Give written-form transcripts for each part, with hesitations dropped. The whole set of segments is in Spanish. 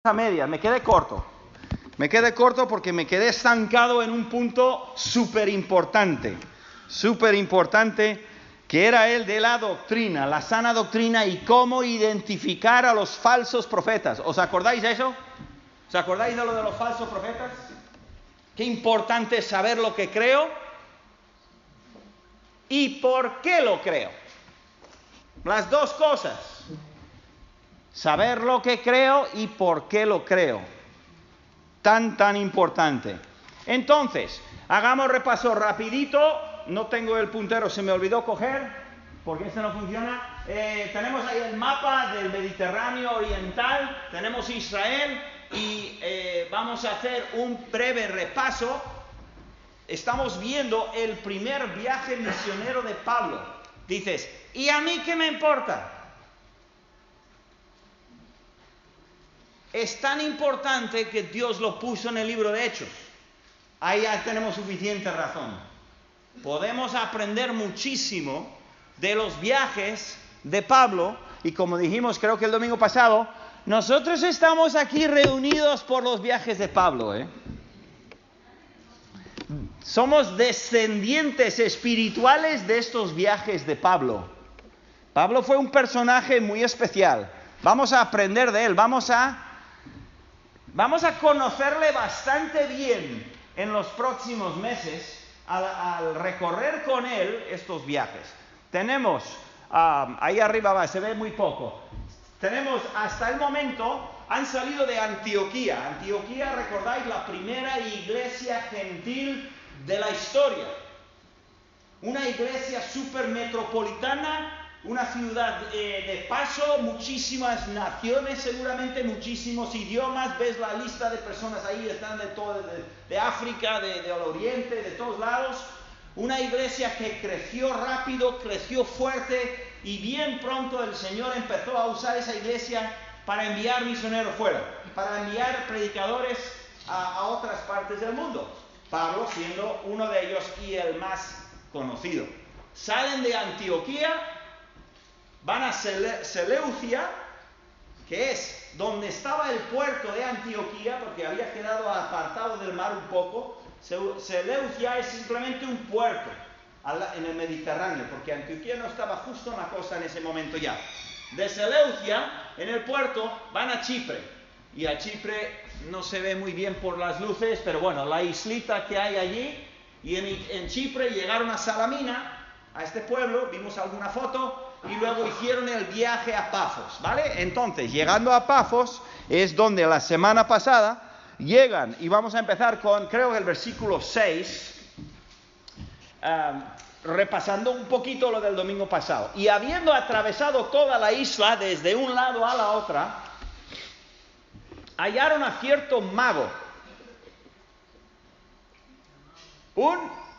a medias, me quedé corto. Me quedé corto porque me quedé estancado en un punto súper importante, que era el de la doctrina, la sana doctrina y cómo identificar a los falsos profetas. ¿Os acordáis de eso? ¿Os acordáis de lo de los falsos profetas? Qué importante es saber lo que creo y por qué lo creo. Las dos cosas. Saber lo que creo y por qué lo creo. Tan importante. Entonces, hagamos repaso rapidito. No tengo el puntero, se me olvidó coger, porque este no funciona. Tenemos ahí el mapa del Mediterráneo Oriental. Tenemos Israel y vamos a hacer un breve repaso. Estamos viendo el primer viaje misionero de Pablo. Dices, ¿y a mí qué me importa? Es tan importante que Dios lo puso en el libro de Hechos. Ahí ya tenemos suficiente razón. Podemos aprender muchísimo de los viajes de Pablo. Y como dijimos, creo que el domingo pasado, nosotros estamos aquí reunidos por los viajes de Pablo, Somos descendientes espirituales de estos viajes de Pablo. Pablo fue un personaje muy especial. Vamos a aprender de él, vamos a conocerle bastante bien en los próximos meses al recorrer con él estos viajes. Tenemos, ahí arriba se ve muy poco. Tenemos hasta el momento, han salido de Antioquía. Antioquía, recordáis, la primera iglesia gentil de la historia. Una iglesia súper metropolitana. Una ciudad de paso, muchísimas naciones, seguramente muchísimos idiomas. Ves la lista de personas ahí, están de África, del Oriente, de todos lados. Una iglesia que creció rápido, creció fuerte y bien pronto el Señor empezó a usar esa iglesia para enviar misioneros fuera, para enviar predicadores a otras partes del mundo. Pablo siendo uno de ellos y el más conocido. Salen de Antioquía. Van a Seleucia, que es donde estaba el puerto de Antioquía, porque había quedado apartado del mar un poco. Seleucia es simplemente un puerto en el Mediterráneo, porque Antioquía no estaba justo en la costa en ese momento ya. De Seleucia, en el puerto, van a Chipre. Y a Chipre no se ve muy bien por las luces, pero bueno, la islita que hay allí. Y en Chipre llegaron a Salamina, a este pueblo, vimos alguna foto. Y luego hicieron el viaje a Pafos, ¿vale? Entonces, llegando a Pafos, es donde la semana pasada llegan, y vamos a empezar con, creo que el versículo 6, repasando un poquito lo del domingo pasado. Y habiendo atravesado toda la isla, desde un lado a la otra, hallaron a cierto mago,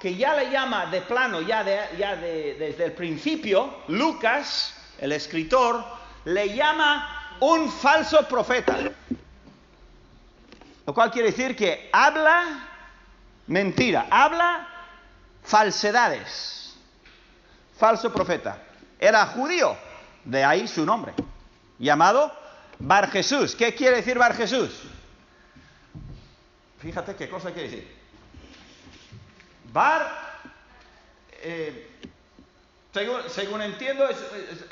que ya le llama de plano, desde el principio, Lucas, el escritor, le llama un falso profeta. Lo cual quiere decir que habla mentira, habla falsedades. Falso profeta. Era judío, de ahí su nombre, llamado Bar Jesús. ¿Qué quiere decir Bar Jesús? Fíjate qué cosa quiere decir. Bar, según entiendo,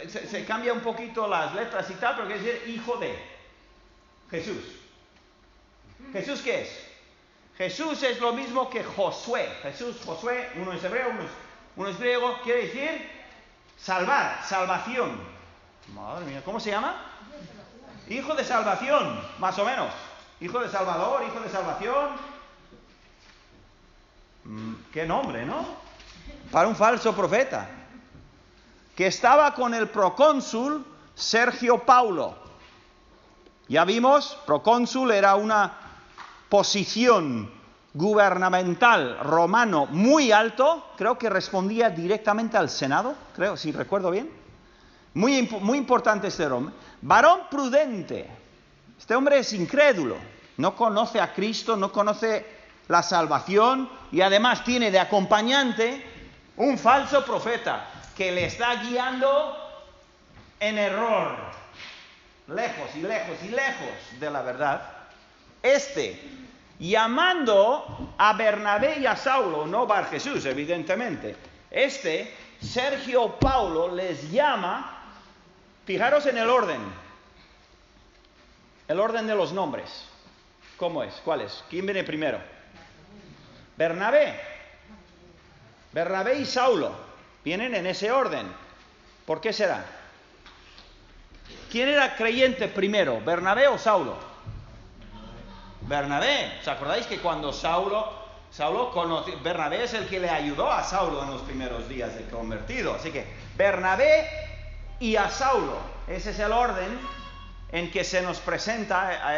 se cambia un poquito las letras y tal, pero quiere decir hijo de Jesús. ¿Jesús qué es? Jesús es lo mismo que Josué. Josué, uno es hebreo, uno es griego, quiere decir salvar, salvación. Madre mía, ¿cómo se llama? Hijo de salvación, más o menos. Hijo de Salvador, hijo de salvación. Qué nombre, ¿no? Para un falso profeta. Que estaba con el procónsul Sergio Paulo. Ya vimos, procónsul era una posición gubernamental romano muy alto. Creo que respondía directamente al Senado, creo, si recuerdo bien. Muy importante este hombre. Varón prudente. Este hombre es incrédulo. No conoce a Cristo, no conoce la salvación, y además tiene de acompañante un falso profeta que le está guiando en error. lejos y lejos y lejos de la verdad, llamando a Bernabé y a Saulo, no Bar Jesús, evidentemente, Sergio Paulo les llama, fijaros en el orden de los nombres. ¿Cómo es? ¿Cuál es? ¿Quién viene primero? Bernabé y Saulo vienen en ese orden. ¿Por qué será? ¿Quién era creyente primero, Bernabé o Saulo? Bernabé. ¿Os acordáis que cuando Saulo conoció, Bernabé es el que le ayudó a Saulo en los primeros días de convertido? Así que Bernabé y a Saulo, ese es el orden en que se nos presenta.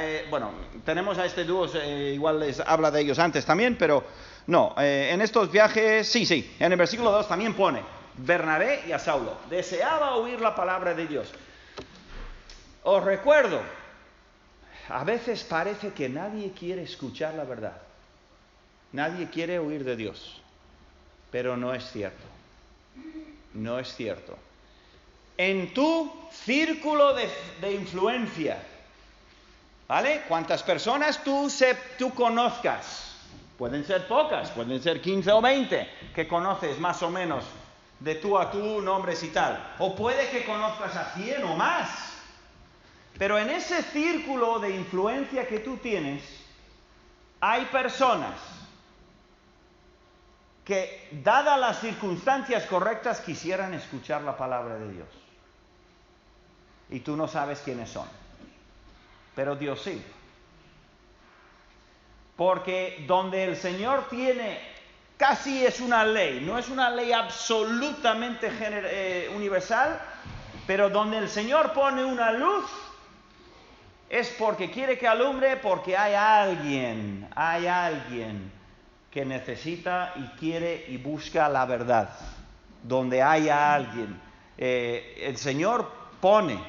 Tenemos a este dúo, igual les habla de ellos antes también, pero no, en estos viajes, sí, en el versículo 2 también pone Bernabé y a Saulo. Deseaba oír la palabra de Dios. Os recuerdo, a veces parece que nadie quiere escuchar la verdad. Nadie quiere oír de Dios. Pero no es cierto. No es cierto. En tu círculo de influencia, ¿vale? Cuantas personas tú conozcas, pueden ser pocas, pueden ser 15 o 20 que conoces más o menos de tú a tú, nombres y tal. O puede que conozcas a 100 o más. Pero en ese círculo de influencia que tú tienes, hay personas que, dadas las circunstancias correctas, quisieran escuchar la palabra de Dios. Y tú no sabes quiénes son. Pero Dios sí. Porque donde el Señor tiene, casi es una ley, no es una ley absolutamente universal, pero donde el Señor pone una luz, es porque quiere que alumbre, porque hay alguien que necesita y quiere y busca la verdad. Donde haya alguien, el Señor pone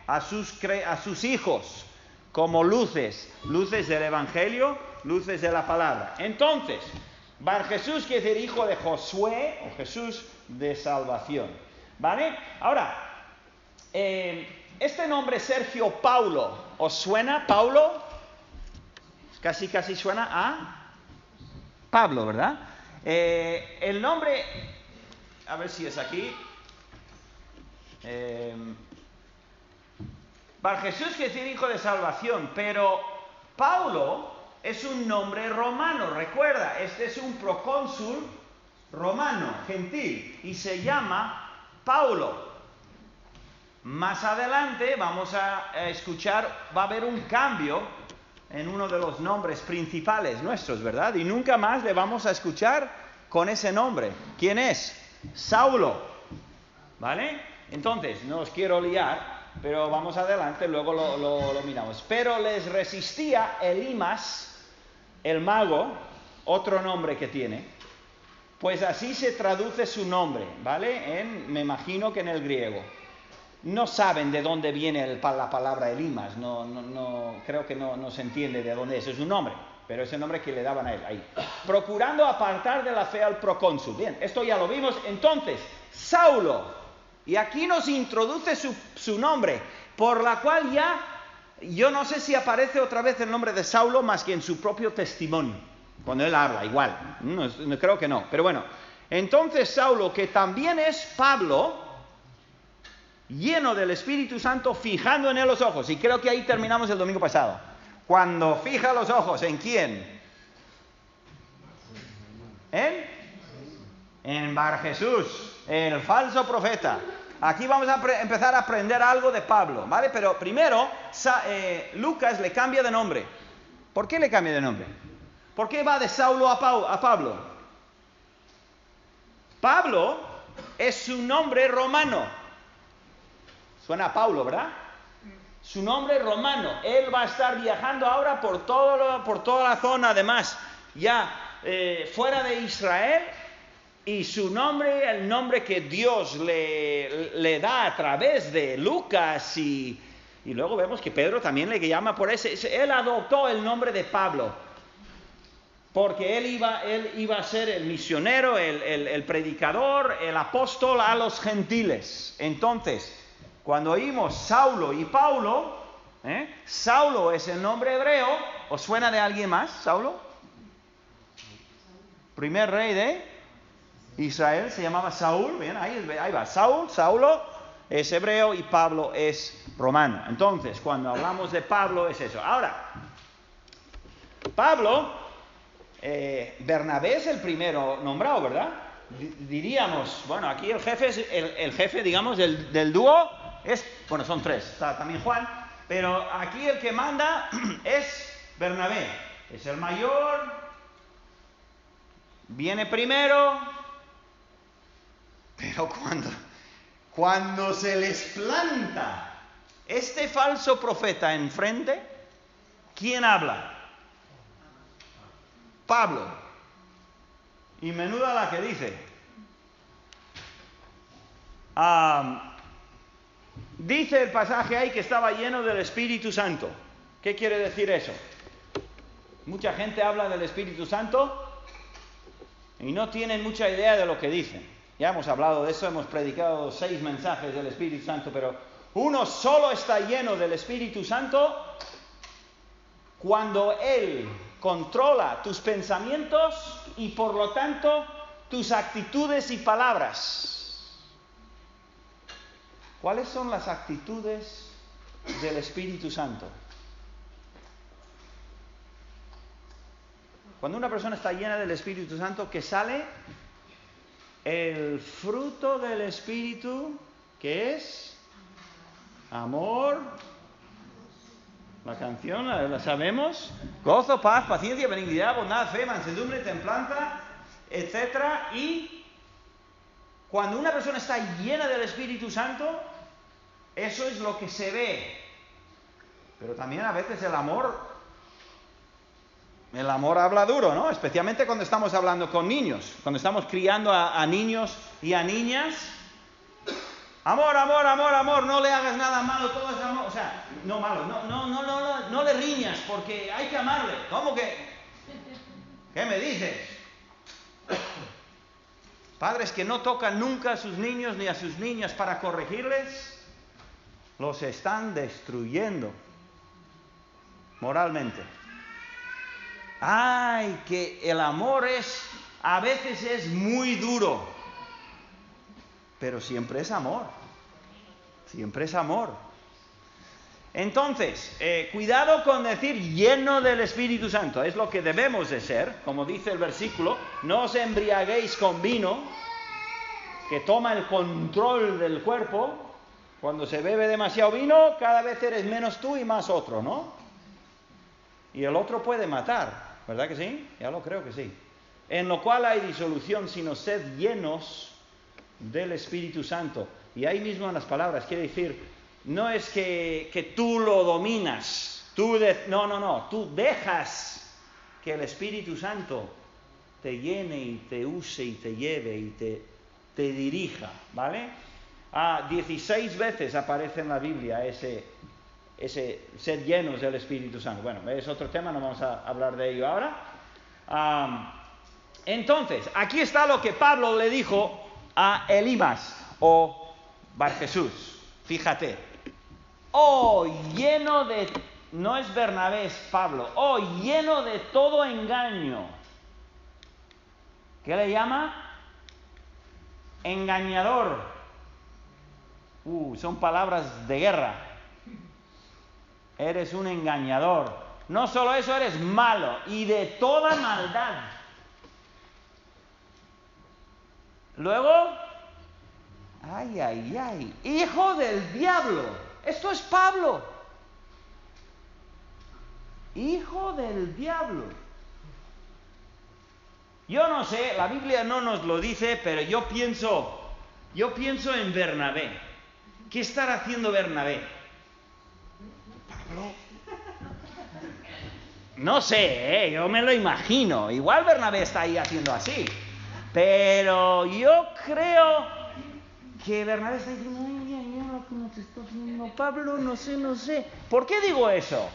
a sus hijos como luces del Evangelio, luces de la palabra. Entonces, Bar Jesús quiere decir hijo de Josué, o Jesús de salvación. ¿Vale? Ahora, este nombre Sergio Paulo, ¿os suena Paulo? Casi suena a Pablo, ¿verdad? El nombre, a ver si es aquí. Bar Jesús quiere decir hijo de salvación, pero Paulo es un nombre romano. Recuerda, este es un procónsul romano, gentil, y se llama Paulo. Más adelante vamos a escuchar, va a haber un cambio en uno de los nombres principales nuestros, ¿verdad? Y nunca más le vamos a escuchar con ese nombre. ¿Quién es? Saulo. ¿Vale? Entonces, no os quiero liar, pero vamos adelante, luego lo miramos. Pero les resistía Elimas, el mago, otro nombre que tiene, pues así se traduce su nombre, ¿vale? Me imagino que en el griego. No saben de dónde viene la palabra Elimas, creo que no se entiende de dónde es un nombre, pero es el nombre que le daban a él ahí. Procurando apartar de la fe al procónsul. Bien, esto ya lo vimos. Entonces, Saulo, y aquí nos introduce su nombre, por la cual ya, yo no sé si aparece otra vez el nombre de Saulo más que en su propio testimonio, cuando él habla, igual, no creo que no, pero bueno. Entonces Saulo, que también es Pablo, lleno del Espíritu Santo, fijando en él los ojos. Y creo que ahí terminamos el domingo pasado. Cuando fija los ojos, ¿en quién? En Bar Jesús, el falso profeta. Aquí vamos a empezar a aprender algo de Pablo, ¿vale? Pero primero, Lucas le cambia de nombre. ¿Por qué le cambia de nombre? ¿Por qué va de Saulo a Pablo? Pablo es su nombre romano. Suena a Paulo, ¿verdad? Su nombre romano. Él va a estar viajando ahora por toda la zona, además, ya fuera de Israel. Y su nombre, el nombre que Dios le da a través de Lucas, y luego vemos que Pedro también le llama por ese. Él adoptó el nombre de Pablo, porque él iba a ser el misionero, el predicador, el apóstol a los gentiles. Entonces, cuando oímos Saulo y Paulo, Saulo es el nombre hebreo. ¿Os suena de alguien más, Saulo? Primer rey de Israel se llamaba Saúl. Bien, ahí va. Saulo es hebreo y Pablo es romano. Entonces, cuando hablamos de Pablo es eso. Ahora, Pablo, Bernabé es el primero nombrado, ¿verdad? Diríamos, bueno, aquí el jefe, digamos, del dúo es, bueno, son tres, está también Juan, pero aquí el que manda es Bernabé, es el mayor, viene primero, pero cuando se les planta este falso profeta enfrente, ¿quién habla? Pablo. Y menuda la que dice. Dice el pasaje ahí que estaba lleno del Espíritu Santo. ¿Qué quiere decir eso? Mucha gente habla del Espíritu Santo y no tienen mucha idea de lo que dicen. Ya hemos hablado de eso, hemos predicado 6 mensajes del Espíritu Santo, pero uno solo está lleno del Espíritu Santo cuando Él controla tus pensamientos y por lo tanto tus actitudes y palabras. ¿Cuáles son las actitudes del Espíritu Santo? Cuando una persona está llena del Espíritu Santo, ¿qué sale? El fruto del Espíritu, que es amor. La canción, la sabemos. Gozo, paz, paciencia, benignidad, bondad, fe, mansedumbre, templanza, etc. Y cuando una persona está llena del Espíritu Santo, eso es lo que se ve. Pero también a veces el amor habla duro, ¿no? Especialmente cuando estamos hablando con niños, cuando estamos criando a niños y a niñas. Amor, amor, amor, amor, no le hagas nada malo, todo es amor. O sea, no malo, no le riñas porque hay que amarle. ¿Cómo que? ¿Qué me dices? Padres que no tocan nunca a sus niños ni a sus niñas para corregirles, los están destruyendo moralmente. Ay, que el amor a veces es muy duro, pero siempre es amor. Siempre es amor. Entonces, cuidado con decir lleno del Espíritu Santo. Es lo que debemos de ser, como dice el versículo. No os embriaguéis con vino, que toma el control del cuerpo. Cuando se bebe demasiado vino, cada vez eres menos tú y más otro, ¿no? Y el otro puede matar, ¿verdad que sí? Ya lo creo que sí. En lo cual hay disolución, sino sed llenos del Espíritu Santo. Y ahí mismo en las palabras quiere decir, no es que tú lo dominas, tú dejas que el Espíritu Santo te llene y te use y te lleve y te dirija, ¿vale? 16 veces aparece en la Biblia ese ser llenos del Espíritu Santo. Bueno, es otro tema, no vamos a hablar de ello ahora. Entonces, aquí está lo que Pablo le dijo a Elimas o Barjesús. Fíjate. Lleno de... No es Bernabé, es Pablo. Lleno de todo engaño. ¿Qué le llama? Engañador. Son palabras de guerra. Eres un engañador. No solo eso, eres malo y de toda maldad. Luego, hijo del diablo. Esto es Pablo. Hijo del diablo. Yo no sé, la Biblia no nos lo dice, pero yo pienso en Bernabé. ¿Qué estará haciendo Bernabé? Pablo. No sé, yo me lo imagino. Igual Bernabé está ahí haciendo así. Pero yo creo que Bernabé está diciendo, ¿cómo te está haciendo Pablo? No sé. ¿Por qué digo eso?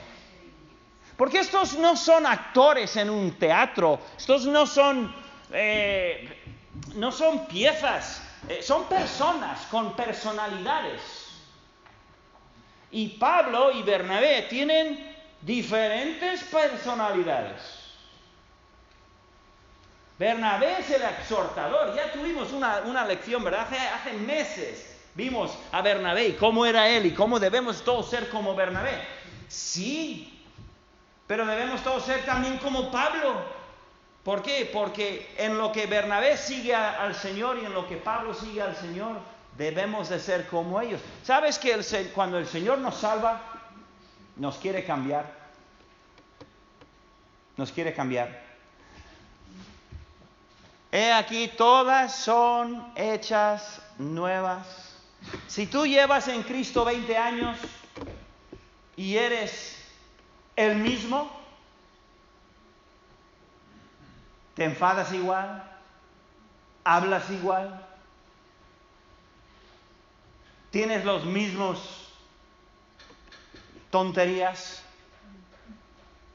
Porque estos no son actores en un teatro. Estos no son piezas. Son personas con personalidades. Y Pablo y Bernabé tienen diferentes personalidades. Bernabé es el exhortador. Ya tuvimos una lección, ¿verdad? Hace meses vimos a Bernabé y cómo era él y cómo debemos todos ser como Bernabé. Sí, pero debemos todos ser también como Pablo. ¿Por qué? Porque en lo que Bernabé sigue al Señor y en lo que Pablo sigue al Señor, debemos de ser como ellos. ¿Sabes que cuando el Señor nos salva, nos quiere cambiar? Nos quiere cambiar. He aquí, todas son hechas nuevas. Si tú llevas en Cristo 20 años y eres el mismo, te enfadas igual, hablas igual, tienes los mismos tonterías,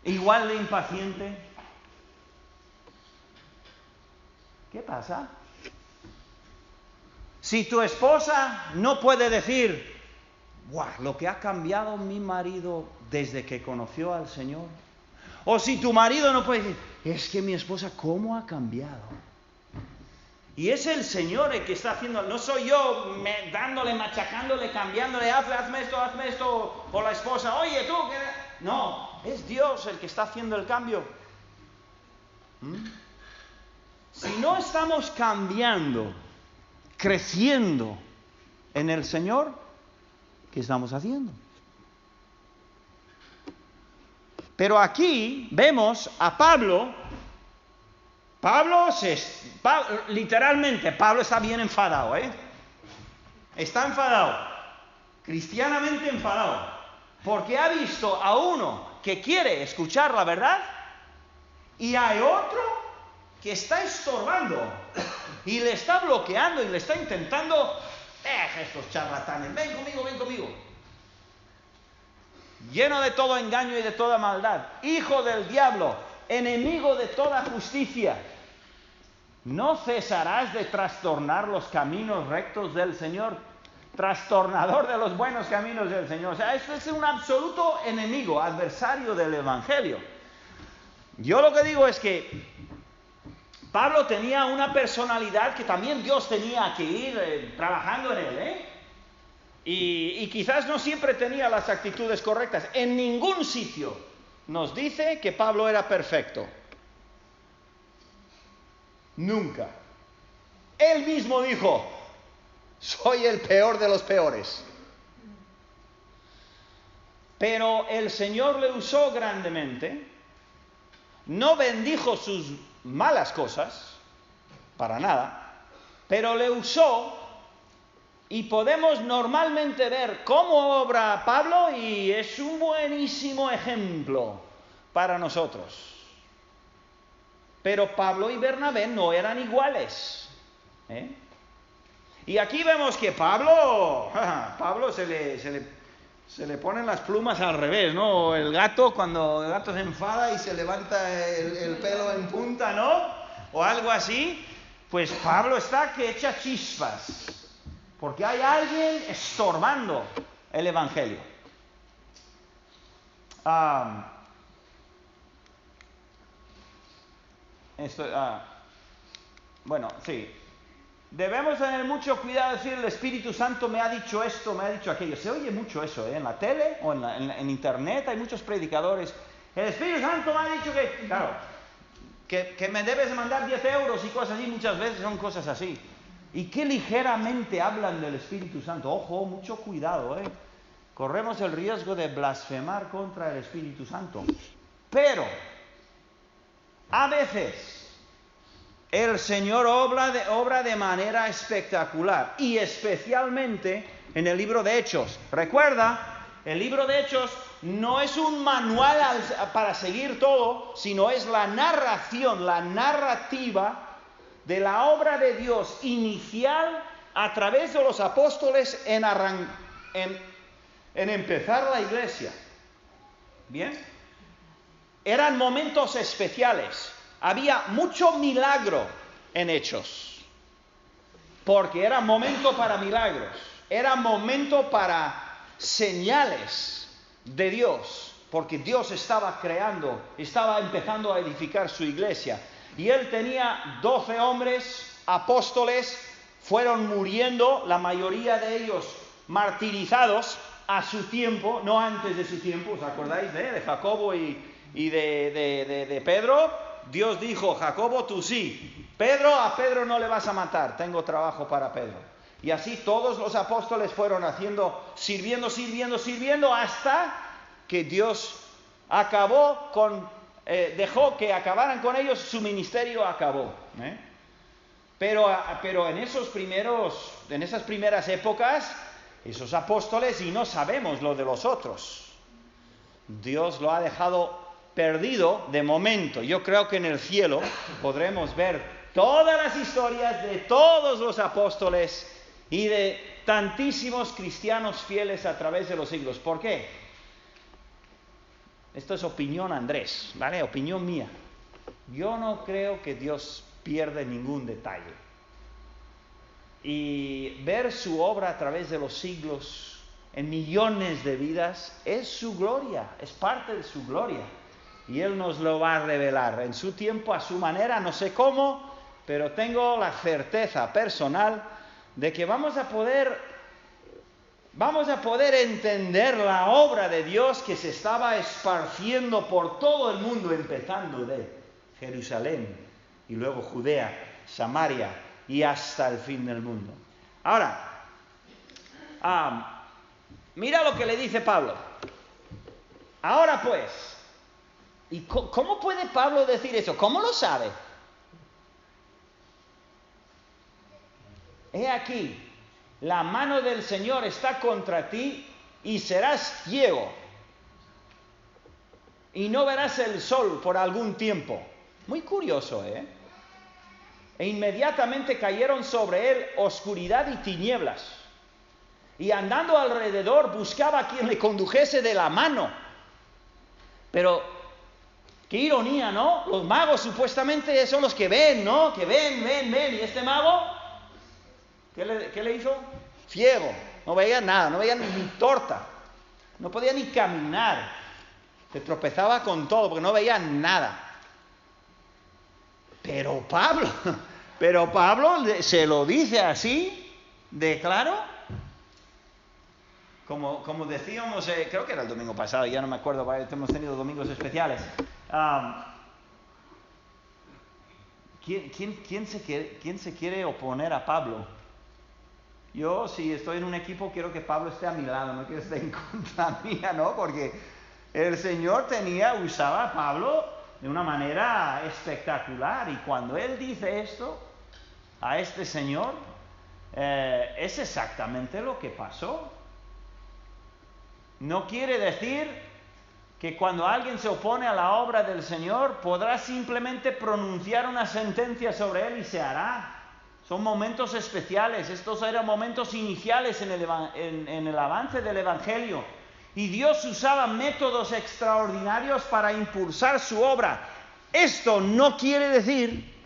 igual de impaciente. ¿Qué pasa? Si tu esposa no puede decir, ¡guau! Lo que ha cambiado mi marido desde que conoció al Señor. O si tu marido no puede decir, es que mi esposa, ¿cómo ha cambiado? Y es el Señor el que está haciendo, no soy yo dándole, machacándole, cambiándole, hazme esto, o la esposa, oye, tú, ¿qué? No, es Dios el que está haciendo el cambio. Si no estamos cambiando, creciendo en el Señor, ¿qué estamos haciendo? Pero aquí vemos a Pablo. Literalmente, Pablo está bien enfadado, Está enfadado, cristianamente enfadado, porque ha visto a uno que quiere escuchar la verdad y hay otro que está estorbando y le está bloqueando y le está intentando, deja estos charlatanes, ven conmigo. Lleno de todo engaño y de toda maldad, hijo del diablo, enemigo de toda justicia. ¿No cesarás de trastornar los caminos rectos del Señor? Trastornador de los buenos caminos del Señor. O sea, este es un absoluto enemigo, adversario del Evangelio. Yo lo que digo es que Pablo tenía una personalidad que también Dios tenía que ir trabajando en él, Y quizás no siempre tenía las actitudes correctas. En ningún sitio nos dice que Pablo era perfecto. Nunca. Él mismo dijo, soy el peor de los peores. Pero el Señor le usó grandemente. No bendijo sus malas cosas, para nada, pero le usó. Y podemos normalmente ver cómo obra Pablo y es un buenísimo ejemplo para nosotros. Pero Pablo y Bernabé no eran iguales. Y aquí vemos que Pablo se le ponen las plumas al revés, ¿no? El gato, cuando el gato se enfada y se levanta el pelo en punta, ¿no? O algo así. Pues Pablo está que echa chispas. Porque hay alguien estorbando el Evangelio. Bueno, sí. Debemos tener mucho cuidado de decir, el Espíritu Santo me ha dicho esto, me ha dicho aquello. Se oye mucho eso, en la tele o en internet hay muchos predicadores. El Espíritu Santo me ha dicho que, claro, que me debes mandar 10 euros y cosas así, muchas veces son cosas así. Y qué ligeramente hablan del Espíritu Santo. Ojo, mucho cuidado, Corremos el riesgo de blasfemar contra el Espíritu Santo. Pero, a veces, el Señor obra de manera espectacular. Y especialmente en el libro de Hechos. Recuerda, el libro de Hechos no es un manual para seguir todo, sino es la narración, la narrativa de la obra de Dios inicial a través de los apóstoles en empezar la iglesia. ¿Bien? Eran momentos especiales. Había mucho milagro en Hechos. Porque era momento para milagros. Era momento para señales de Dios, porque Dios estaba empezando a edificar su iglesia. Y él tenía 12 hombres, apóstoles, fueron muriendo, la mayoría de ellos martirizados a su tiempo, no antes de su tiempo. ¿Os acordáis de Jacobo y de Pedro? Dios dijo: Jacobo, tú sí. A Pedro no le vas a matar, tengo trabajo para Pedro. Y así todos los apóstoles fueron sirviendo hasta que Dios dejó que acabaran con ellos, su ministerio acabó. Pero en esas primeras épocas, esos apóstoles, y no sabemos lo de los otros, Dios lo ha dejado perdido de momento. Yo creo que en el cielo podremos ver todas las historias de todos los apóstoles y de tantísimos cristianos fieles a través de los siglos. ¿Por qué? Esto es opinión Andrés, ¿vale? Opinión mía. Yo no creo que Dios pierde ningún detalle. Y ver su obra a través de los siglos, en millones de vidas, es su gloria, es parte de su gloria. Y Él nos lo va a revelar en su tiempo, a su manera, no sé cómo, pero tengo la certeza personal de que vamos a poder entender la obra de Dios que se estaba esparciendo por todo el mundo, empezando de Jerusalén y luego Judea, Samaria y hasta el fin del mundo. Ahora, mira lo que le dice Pablo. Ahora pues, ¿y cómo puede Pablo decir eso? ¿Cómo lo sabe? He aquí, la mano del Señor está contra ti y serás ciego y no verás el sol por algún tiempo. Muy curioso, ¿eh? E inmediatamente cayeron sobre él oscuridad y tinieblas, y andando alrededor buscaba a quien le condujese de la mano. Pero qué ironía, ¿no? Los magos supuestamente son los que ven, ¿no? Que ven. Y este mago, ¿qué le hizo? Ciego. No veía nada, no veía ni torta. No podía ni caminar. Se tropezaba con todo porque no veía nada. Pero Pablo se lo dice así, de claro. Como decíamos, creo que era el domingo pasado, ya no me acuerdo, hemos tenido domingos especiales. ¿Quién se quiere oponer a Pablo? Yo, si estoy en un equipo, quiero que Pablo esté a mi lado, no quiero que esté en contra mía, ¿no? Porque el Señor usaba a Pablo de una manera espectacular. Y cuando Él dice esto a este señor, es exactamente lo que pasó. No quiere decir que cuando alguien se opone a la obra del Señor podrá simplemente pronunciar una sentencia sobre él y se hará. Son momentos especiales. Estos eran momentos iniciales en el avance del Evangelio. Y Dios usaba métodos extraordinarios para impulsar su obra. Esto no quiere decir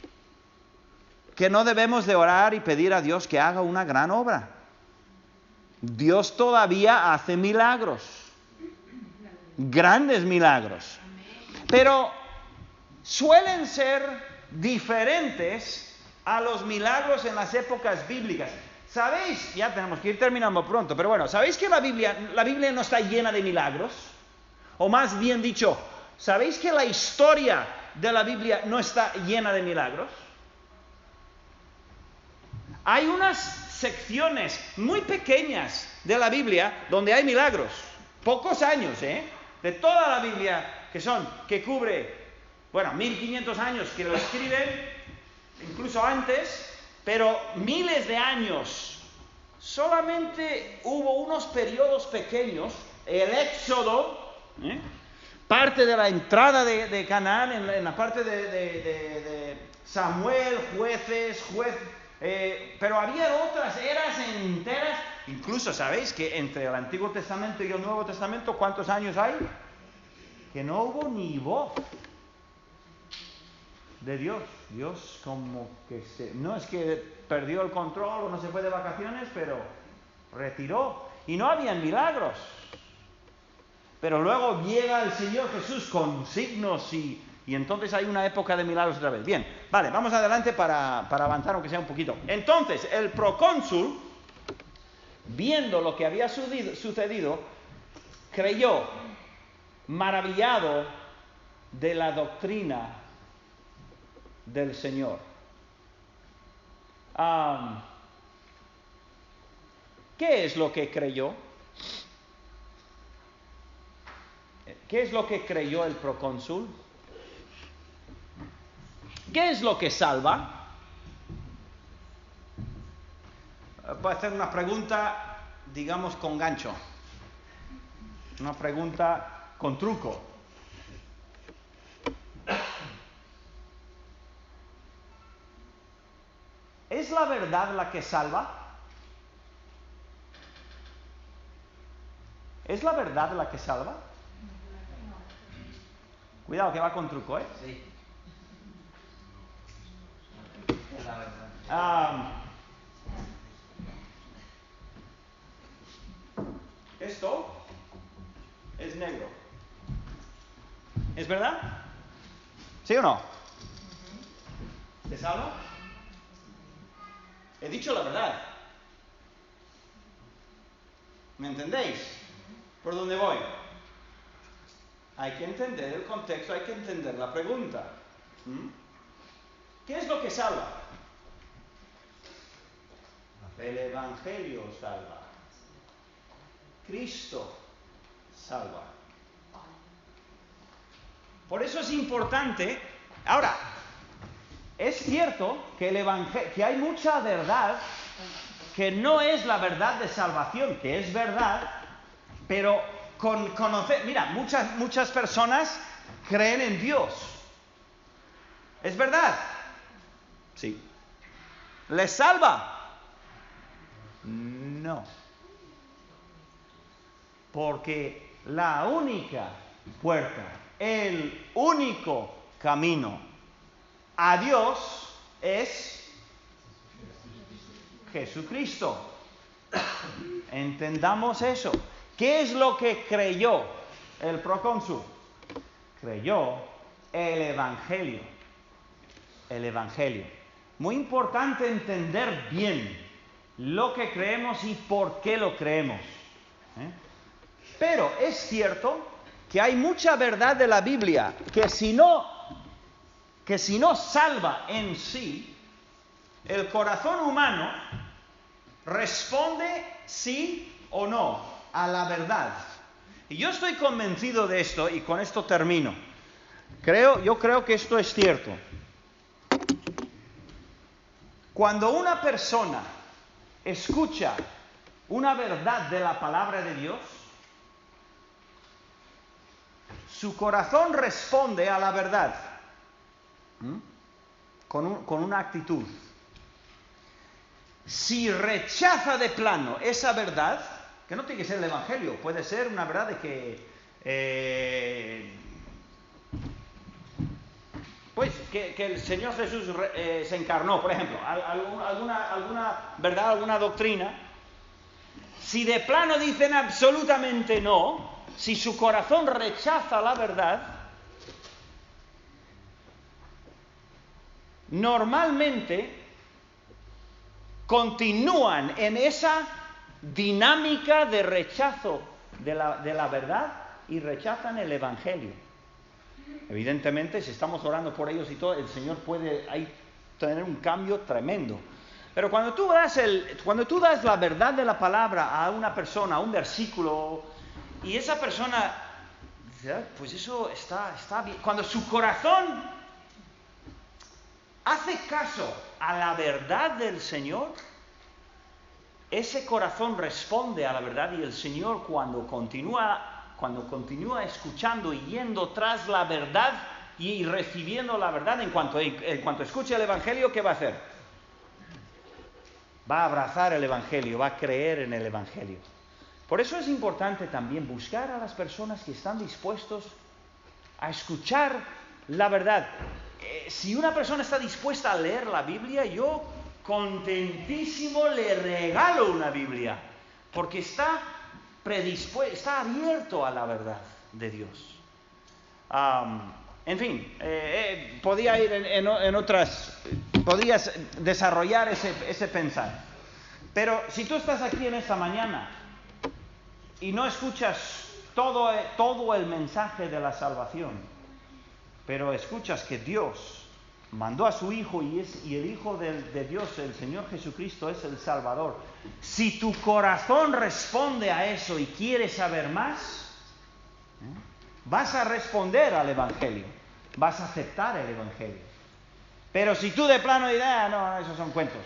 que no debemos de orar y pedir a Dios que haga una gran obra. Dios todavía hace milagros, grandes milagros, pero suelen ser diferentes a los milagros en las épocas bíblicas. ¿Sabéis? Ya tenemos que ir terminando pronto, pero bueno, ¿sabéis que la Biblia no está llena de milagros? O más bien dicho, ¿sabéis que la historia de la Biblia no está llena de milagros? Hay unas secciones muy pequeñas de la Biblia donde hay milagros. Pocos años, de toda la Biblia que cubre, 1500 años que lo escriben, incluso antes, pero miles de años. Solamente hubo unos periodos pequeños, el Éxodo, parte de la entrada de Canaán, en la parte de Samuel, jueces, pero había otras eras enteras. Incluso, ¿sabéis que entre el Antiguo Testamento y el Nuevo Testamento, cuántos años hay? Que no hubo ni voz de Dios. Dios como que no es que perdió el control o no se fue de vacaciones, pero retiró. y no habían milagros. Pero luego llega el Señor Jesús con signos y entonces hay una época de milagros otra vez. Bien, vale, vamos adelante para avanzar aunque sea un poquito. Entonces, el procónsul, viendo lo que había sucedido, creyó, maravillado de la doctrina del Señor. ¿Qué es lo que creyó? ¿Qué es lo que creyó el procónsul? ¿Qué es lo que salva? Voy a hacer una pregunta, digamos, con gancho. Una pregunta con truco. ¿Es la verdad la que salva? ¿Es la verdad la que salva? Cuidado que va con truco, ¿eh? Sí. Es la verdad. Esto es negro. ¿Es verdad? ¿Sí o no? ¿Te salva? He dicho la verdad. ¿Me entendéis? ¿Por dónde voy? Hay que entender el contexto, hay que entender la pregunta. ¿Qué es lo que salva? El Evangelio salva. Cristo salva. Por eso es importante. Ahora, es cierto que que hay mucha verdad que no es la verdad de salvación, que es verdad, pero con conocer. Mira, muchas personas creen en Dios. ¿Es verdad? Sí. ¿Les salva? No. Porque la única puerta, el único camino a Dios es Jesucristo. Entendamos eso. ¿Qué es lo que creyó el procónsul? Creyó el Evangelio. El Evangelio. Muy importante entender bien lo que creemos y por qué lo creemos. Pero es cierto que hay mucha verdad de la Biblia que si no salva en sí, el corazón humano responde sí o no a la verdad. Y yo estoy convencido de esto, y con esto termino. Yo creo que esto es cierto. Cuando una persona escucha una verdad de la palabra de Dios, su corazón responde a la verdad con una actitud. Si rechaza de plano esa verdad, que no tiene que ser el Evangelio, puede ser una verdad de que que el Señor Jesús se encarnó, por ejemplo, alguna verdad, alguna doctrina. Si de plano dicen absolutamente no, si su corazón rechaza la verdad, normalmente continúan en esa dinámica de rechazo de la verdad y rechazan el Evangelio. Evidentemente, si estamos orando por ellos y todo, el Señor puede ahí tener un cambio tremendo. Pero cuando tú das la verdad de la palabra a una persona, a un versículo, y esa persona dice, pues eso está bien. Cuando su corazón hace caso a la verdad del Señor, ese corazón responde a la verdad, y el Señor cuando continúa escuchando y yendo tras la verdad y recibiendo la verdad, en cuanto escuche el Evangelio, ¿qué va a hacer? Va a abrazar el Evangelio, va a creer en el Evangelio. Por eso es importante también buscar a las personas que están dispuestos a escuchar la verdad. Si una persona está dispuesta a leer la Biblia, yo contentísimo le regalo una Biblia. porque está predispuesto, está abierto a la verdad de Dios. En fin, podía ir en otras, podías desarrollar ese pensar. Pero si tú estás aquí en esta mañana y no escuchas todo el mensaje de la salvación, pero escuchas que Dios mandó a su Hijo y el Hijo de Dios, el Señor Jesucristo, es el Salvador. Si tu corazón responde a eso y quieres saber más, vas a responder al Evangelio, vas a aceptar el Evangelio. Pero si tú de plano dirás, no, esos son cuentos.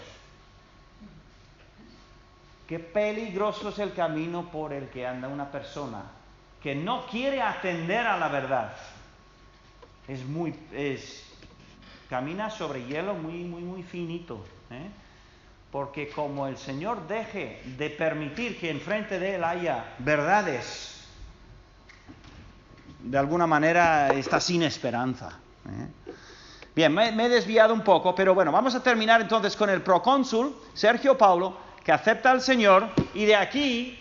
Qué peligroso es el camino por el que anda una persona que no quiere atender a la verdad. Camina sobre hielo muy finito, porque como el Señor deje de permitir que enfrente de él haya verdades, de alguna manera está sin esperanza. Bien, me he desviado un poco, pero bueno, vamos a terminar entonces con el procónsul Sergio Paulo, que acepta al Señor, y de aquí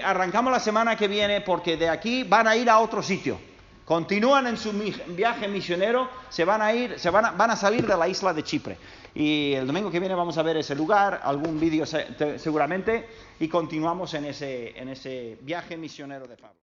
arrancamos la semana que viene, porque de aquí van a ir a otro sitio. Continúan en su viaje misionero, van a salir de la isla de Chipre. Y el domingo que viene vamos a ver ese lugar, algún vídeo seguramente, y continuamos en ese viaje misionero de Pablo.